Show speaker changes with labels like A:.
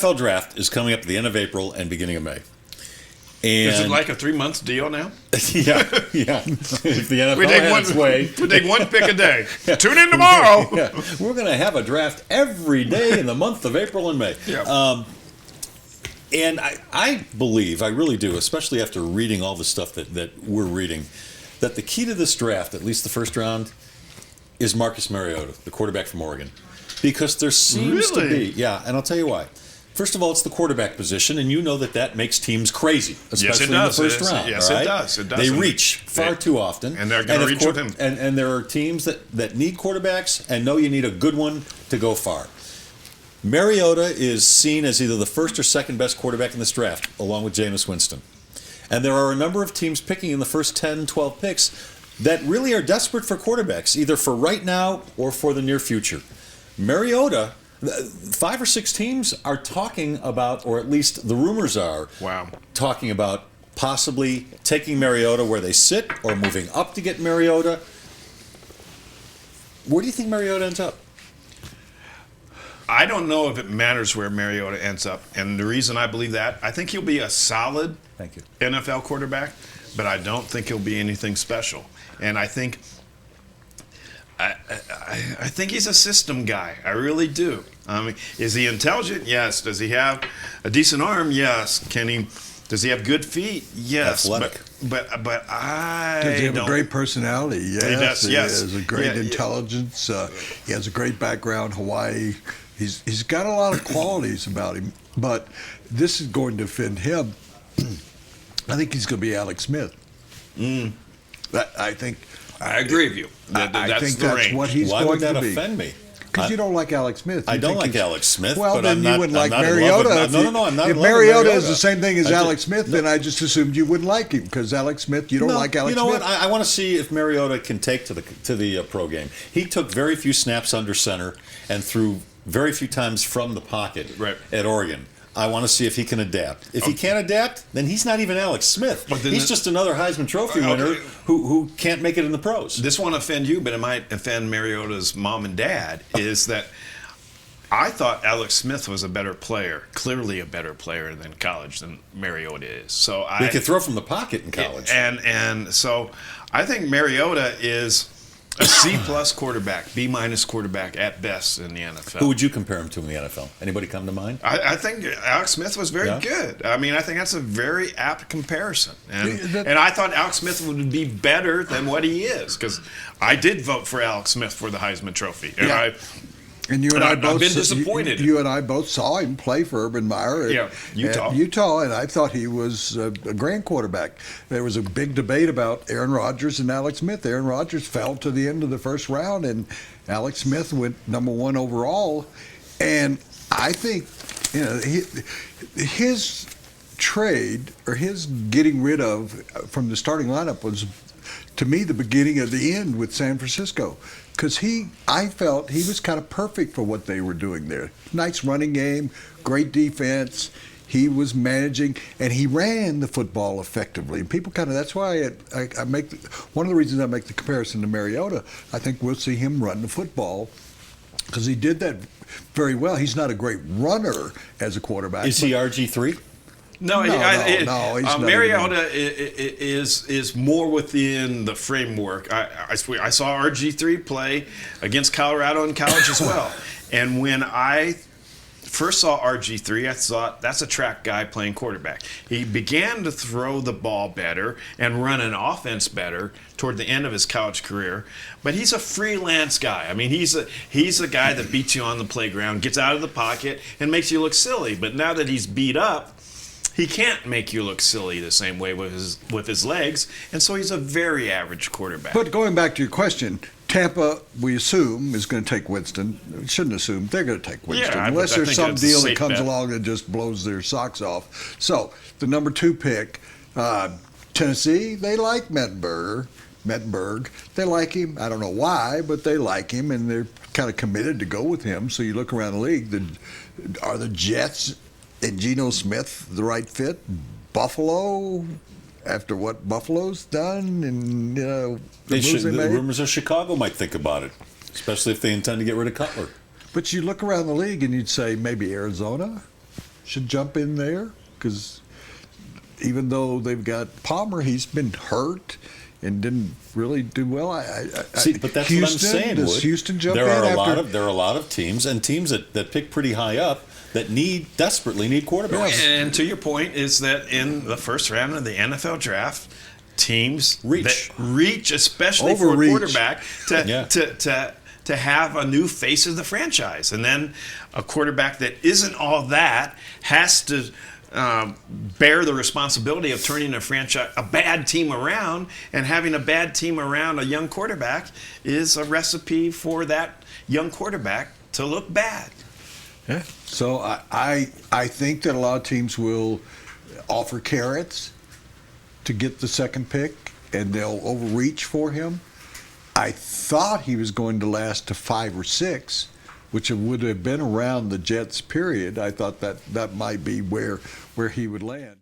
A: NFL draft is coming up at the end of April and beginning of May. And
B: is it like a 3-month deal now?
A: yeah. If the NFL had its way.
B: We take one pick a day. Tune in tomorrow.
A: Yeah. We're going to have a draft every day in the month of April and May.
B: Yeah.
A: And I believe, I really do, especially after reading all the stuff that we're reading, that the key to this draft, at least the first round, is Marcus Mariota, the quarterback from Oregon. Because there seems to be, and I'll tell you why. First of all, it's the quarterback position, and you know that makes teams crazy, especially in the first round.
B: Yes,
A: right?
B: It does.
A: They reach far too often.
B: And they're going to reach with him.
A: And there are teams that need quarterbacks and know you need a good one to go far. Mariota is seen as either the first or second best quarterback in this draft, along with Jameis Winston. And there are a number of teams picking in the first 10, 12 picks that really are desperate for quarterbacks, either for right now or for the near future. Mariota, 5 or 6 teams are talking about, or at least the rumors are, talking about possibly taking Mariota where they sit or moving up to get Mariota. Where do you think Mariota ends up?
B: I don't know if it matters where Mariota ends up. And the reason I believe that, I think he'll be a solid NFL quarterback, but I don't think he'll be anything special. And I think I think he's a system guy. I really do. I mean, is he intelligent? Yes. Does he have a decent arm? Yes. Does he have good feet? Yes.
A: Athletic.
B: But I
C: Does he have a great personality? Yes.
B: He does,
C: He
B: yes.
C: has a great intelligence. He has a great background, Hawaii. He's got a lot of qualities about him. But this is going to offend him. I think he's going to be Alex Smith.
B: I agree with you.
C: I think that's what he's
A: Why
C: going
A: would that
C: to be.
A: offend me?
C: Because you don't like Alex Smith.
A: I don't like Alex Smith.
C: Well,
A: but
C: then
A: I'm
C: you
A: not,
C: wouldn't
A: I'm
C: like
A: not in love
C: Mariota.
A: with, no, I'm not
C: If
A: in love with
C: Mariota is the same thing as
A: I
C: Alex Smith, then I just assumed you wouldn't like him because Alex Smith, you don't like Alex Smith.
A: You know what? I want to see if Mariota can take to the pro game. He took very few snaps under center and threw very few times from the pocket at Oregon. I want to see if he can adapt. If he can't adapt, then he's not even Alex Smith. He's just another Heisman Trophy winner who can't make it in the pros.
B: This won't offend you, but it might offend Mariota's mom and dad, is that I thought Alex Smith was a better player, clearly a better player in college than Mariota is. So
A: he could throw from the pocket in college.
B: And so I think Mariota is a C-plus quarterback, B-minus quarterback at best in the NFL.
A: Who would you compare him to in the NFL? Anybody come to mind?
B: I think Alex Smith was very good. I mean, I think that's a very apt comparison. And I thought Alex Smith would be better than what he is, because I did vote for Alex Smith for the Heisman Trophy.
C: And you and I both
B: I've been disappointed.
C: You and I both saw him play for Urban Meyer at Utah, and I thought he was a grand quarterback. There was a big debate about Aaron Rodgers and Alex Smith. Aaron Rodgers fell to the end of the first round, and Alex Smith went number 1 overall. And I think his trade, or his getting rid of from the starting lineup, was, to me, the beginning of the end with San Francisco. Because I felt he was kind of perfect for what they were doing there. Nice running game, great defense. He was managing, and he ran the football effectively. And people that's why I make, one of the reasons I make the comparison to Mariota, I think we'll see him run the football, because he did that very well. He's not a great runner as a quarterback.
A: Is he RG3?
B: No,
C: he's not.
B: Mariota is more within the framework. I swear, I saw RG3 play against Colorado in college as well. And when I first saw RG3, I thought, that's a track guy playing quarterback. He began to throw the ball better and run an offense better toward the end of his college career. But he's a freelance guy. I mean, he's a guy that beats you on the playground, gets out of the pocket, and makes you look silly. But now that he's beat up, he can't make you look silly the same way with his legs, and so he's a very average quarterback.
C: But going back to your question, Tampa, we assume, is going to take Winston. We shouldn't assume. They're going to take Winston, unless there's some deal that comes along that just blows their socks off. So the number 2 pick, Tennessee, they like Mettenberg. They like him. I don't know why, but they like him, and they're kind of committed to go with him. So you look around the league, are the Jets and Geno Smith the right fit? Buffalo, after what Buffalo's done, and the
A: rumors of Chicago might think about it, especially if they intend to get rid of Cutler.
C: But you look around the league and you'd say maybe Arizona. should jump in there because even though they've got Palmer, he's been hurt and didn't really do well.
A: See, but that's
C: Houston,
A: what I'm saying.
C: Does
A: Wood.
C: Houston jump
A: there
C: in
A: are
C: after?
A: there are a lot of teams that pick pretty high up that desperately need quarterbacks.
B: And to your point is that in the first round of the NFL draft, teams reach, especially for a quarterback, to have a new face of the franchise. And then a quarterback that isn't all that has to bear the responsibility of turning a bad team around, and having a bad team around a young quarterback is a recipe for that young quarterback to look bad.
C: Yeah. So I think that a lot of teams will offer carrots to get the second pick, and they'll overreach for him. I thought he was going to last to 5 or 6, which would have been around the Jets' period. I thought that might be where he would land.